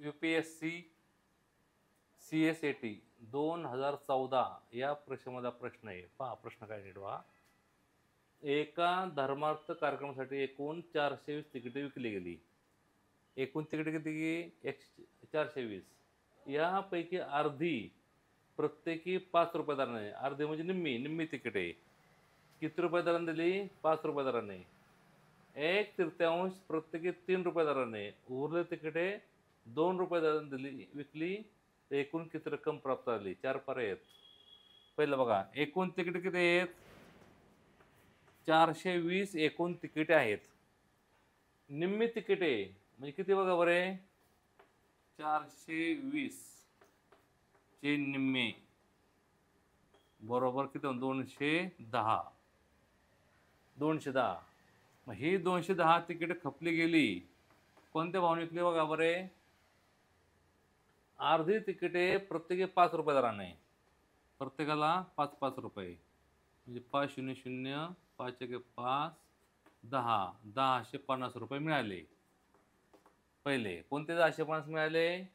UPSC CSAT 2014 या परीक्षेमधला प्रश्न आहे. पहा प्रश्न काय नीट पहा. एका धर्मार्थ कार्यक्रमासाठी एकूण 420 तिकिटे विकली गेली. एकूण तिकिटे किती? 420. यापैकी अर्धी प्रत्येकी 5 रुपये दराने, अर्धी म्हणजे निम्मी तिकिटे किती रुपये दराने दिली? 5 रुपये दराने. 1/3 प्रत्येकी 3 रुपये दराने, उरलेली तिकिटे 2 रुपये दराने विकली. एकूण किती रक्कम प्राप्त झाली? 4 पर्याय आहेत. पहिलं बघा, एकूण तिकिटे किती आहेत? 420 एकूण तिकिटे आहेत. निम्मी तिकिटे म्हणजे किती बघा बरे? 420 चे निम्मे बरोबर किती? 210. 210. मग ही 210 तिकिटे खपली गेली. कोणत्या भावाने विकली बघा बरे? अर्धी तिकिटे प्रत्येकी 5 रुपये दराने, प्रत्येकाला 5 रुपये म्हणजे 5 0 0 5 1 5 10 1050 रुपये मिळाले. पहिले कोणते 1050 मिळाले?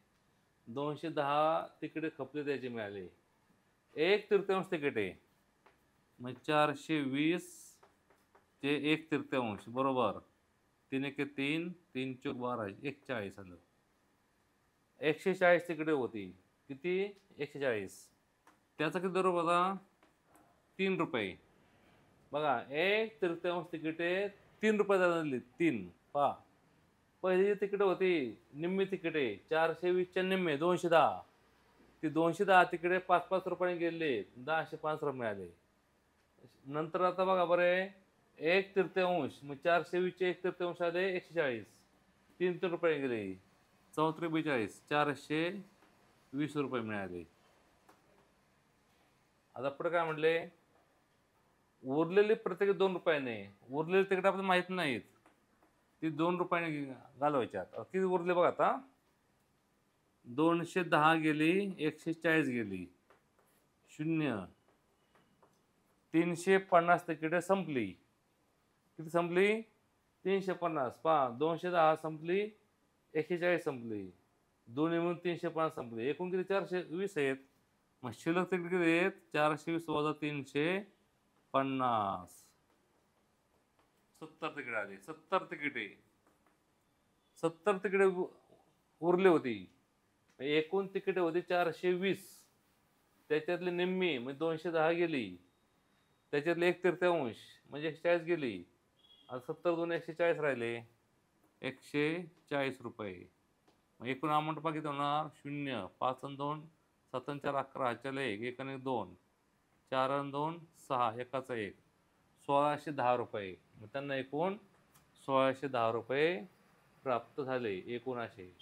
210 तिकिटे खपले त्याचे मिळाले. 1/3 तिकिटे मग 420 चे 1/3 बरोबर 3 1 3 3 4 12 140 आलं. 140 तिकिटे होती. किती? 140. त्याचा किती दर बघा? 3 रुपये. बघा 1/3 तिकिटे 3 रुपये दिली. 3 पहा. पहिली जी तिकिटे होती निम्मी तिकिटे 420च्या निम्मे 210. ती 210 तिकिटे 5 रुपयाने गेले. 1050 रुपये मिळाले. नंतर आता बघा बरे 1/3 मग 420चे 1/3 आले 140. 3 रुपये गेले. 4 42 420 रुपये मिळाले. आता पुढे काय म्हणले? उरलेली प्रत्येकी 2 रुपयाने. उरलेली तिकीट आपल्याला माहित नाहीत, ती 2 रुपयाने घालवायच्यात. किती उरले बघा आता? 210 गेली, 140 गेली, 0. 350 तिकिटे संपली. किती संपली? 350. पहा 210 संपली, 140 संपली, दोन्ही मिळून 350 संपली. एकूण किती? 420 आहेत. मग शिल्लक तिकीट किती आहेत? 420 वजा 350 70 तिकीट आली. 70 तिकिटे उरली होती. एकूण तिकिटे होती 420. त्याच्यातली निम्मी म्हणजे 210 गेली. त्याच्यातले 1/3 म्हणजे 140 गेली. आता 70 2 140 राहिले. 140 रुपये. मग एकूण अमाऊंट पहा किती होणार? 0 5 आणि 2 7 आणि 4 11 चले 1 आणि 2 4 आणि 2 6 1चा 1 1610 रुपये. मग त्यांना एकूण 1610 रुपये प्राप्त झाले एकूण असे.